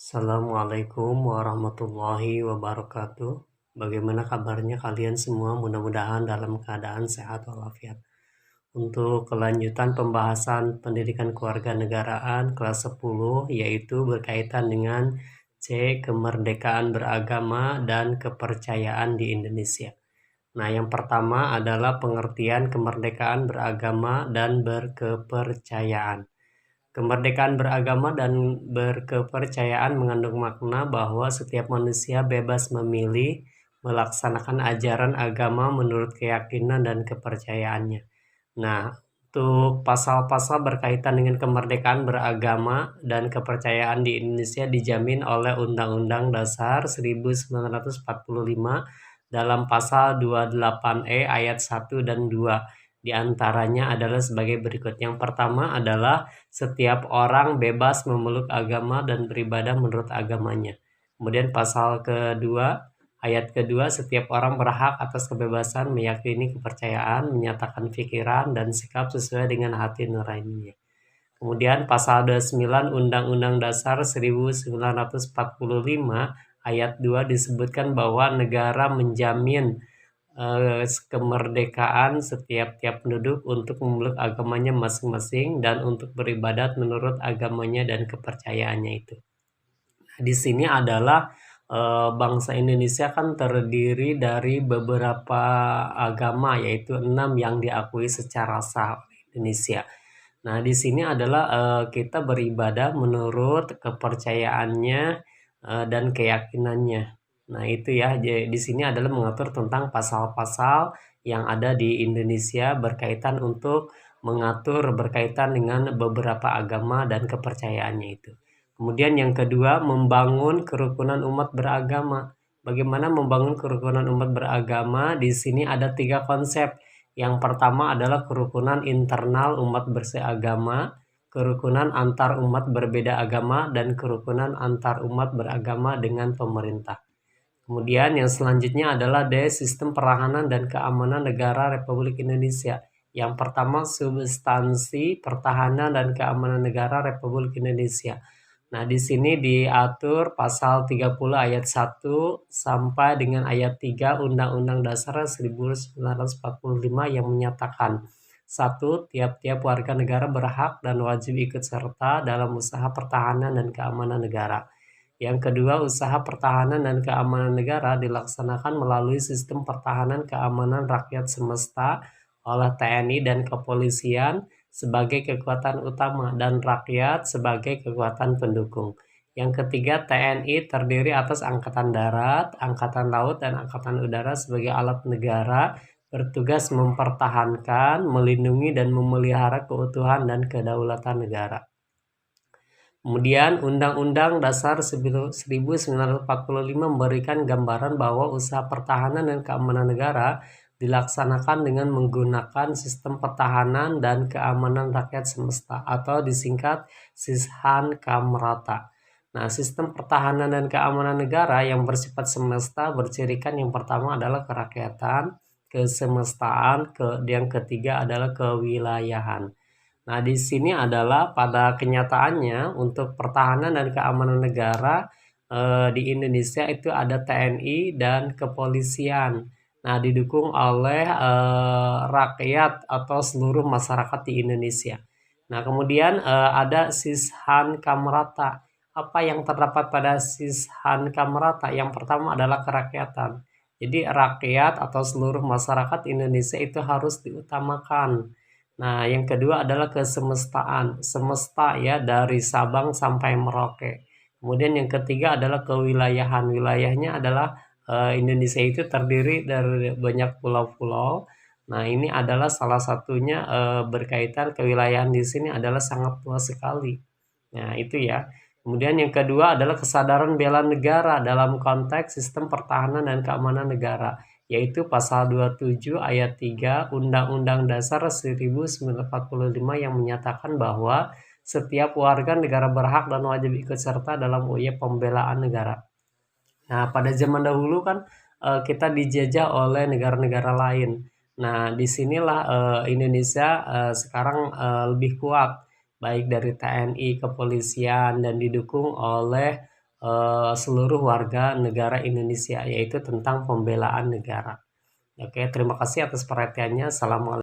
Assalamualaikum warahmatullahi wabarakatuh. Bagaimana kabarnya kalian semua? Mudah-mudahan dalam keadaan sehat walafiat. Untuk kelanjutan pembahasan pendidikan kewarganegaraan kelas 10 yaitu berkaitan dengan kemerdekaan beragama dan kepercayaan di Indonesia. Nah, yang pertama adalah pengertian kemerdekaan beragama dan berkepercayaan. Kemerdekaan beragama dan berkepercayaan mengandung makna bahwa setiap manusia bebas memilih melaksanakan ajaran agama menurut keyakinan dan kepercayaannya. Nah, untuk pasal-pasal berkaitan dengan kemerdekaan beragama dan kepercayaan di Indonesia dijamin oleh Undang-Undang Dasar 1945 dalam pasal 28E ayat 1 dan 2. Di antaranya adalah sebagai berikut. Yang pertama adalah setiap orang bebas memeluk agama dan beribadah menurut agamanya. Kemudian pasal kedua, ayat kedua, setiap orang berhak atas kebebasan meyakini kepercayaan, menyatakan pikiran dan sikap sesuai dengan hati nuraninya. Kemudian pasal 29 Undang-Undang Dasar 1945 ayat 2 disebutkan bahwa negara menjamin kemerdekaan setiap penduduk untuk memeluk agamanya masing-masing dan untuk beribadat menurut agamanya dan kepercayaannya itu. Nah, di sini adalah bangsa Indonesia kan terdiri dari beberapa agama, yaitu 6 yang diakui secara sah oleh Indonesia. Nah, di sini adalah kita beribadah menurut kepercayaannya dan keyakinannya. Nah, itu ya. Di sini adalah mengatur tentang pasal-pasal yang ada di Indonesia berkaitan untuk mengatur berkaitan dengan beberapa agama dan kepercayaannya itu. Kemudian yang kedua, membangun kerukunan umat beragama. Bagaimana membangun kerukunan umat beragama? Di sini ada 3 konsep. Yang pertama adalah kerukunan internal umat berseagama, kerukunan antar umat berbeda agama, dan kerukunan antar umat beragama dengan pemerintah. Kemudian yang selanjutnya adalah sistem pertahanan dan keamanan negara Republik Indonesia. Yang pertama, substansi pertahanan dan keamanan negara Republik Indonesia. Nah, di sini diatur pasal 30 ayat 1 sampai dengan ayat 3 Undang-Undang Dasar 1945 yang menyatakan 1. Tiap-tiap warga negara berhak dan wajib ikut serta dalam usaha pertahanan dan keamanan negara. Yang kedua, usaha pertahanan dan keamanan negara dilaksanakan melalui sistem pertahanan keamanan rakyat semesta oleh TNI dan kepolisian sebagai kekuatan utama dan rakyat sebagai kekuatan pendukung. Yang ketiga, TNI terdiri atas Angkatan Darat, Angkatan Laut, dan Angkatan Udara sebagai alat negara bertugas mempertahankan, melindungi, dan memelihara keutuhan dan kedaulatan negara. Kemudian Undang-Undang Dasar 1945 memberikan gambaran bahwa usaha pertahanan dan keamanan negara dilaksanakan dengan menggunakan sistem pertahanan dan keamanan rakyat semesta atau disingkat Sishan Kamrata. Nah, sistem pertahanan dan keamanan negara yang bersifat semesta bercirikan yang pertama adalah kerakyatan, kesemestaan, yang ketiga adalah kewilayahan. Nah, di sini adalah pada kenyataannya untuk pertahanan dan keamanan negara di Indonesia itu ada TNI dan kepolisian. Nah, didukung oleh rakyat atau seluruh masyarakat di Indonesia. Nah, kemudian ada Sishan Kamrata. Apa yang terdapat pada Sishan Kamrata? Yang pertama adalah kerakyatan. Jadi rakyat atau seluruh masyarakat Indonesia itu harus diutamakan. Nah, yang kedua adalah kesemestaan. Semesta ya, dari Sabang sampai Merauke. Kemudian yang ketiga adalah kewilayahan. Wilayahnya adalah Indonesia itu terdiri dari banyak pulau-pulau. Nah, ini adalah salah satunya berkaitan kewilayahan di sini adalah sangat luas sekali. Nah, itu ya. Kemudian yang kedua adalah kesadaran bela negara dalam konteks sistem pertahanan dan keamanan negara, yaitu pasal 27 ayat 3 Undang-Undang Dasar 1945 yang menyatakan bahwa setiap warga negara berhak dan wajib ikut serta dalam upaya pembelaan negara. Nah, pada zaman dahulu kan kita dijajah oleh negara-negara lain. Nah, disinilah Indonesia sekarang lebih kuat, baik dari TNI, kepolisian, dan didukung oleh seluruh warga negara Indonesia, yaitu tentang pembelaan negara. Oke, terima kasih atas perhatiannya. Assalamualaikum.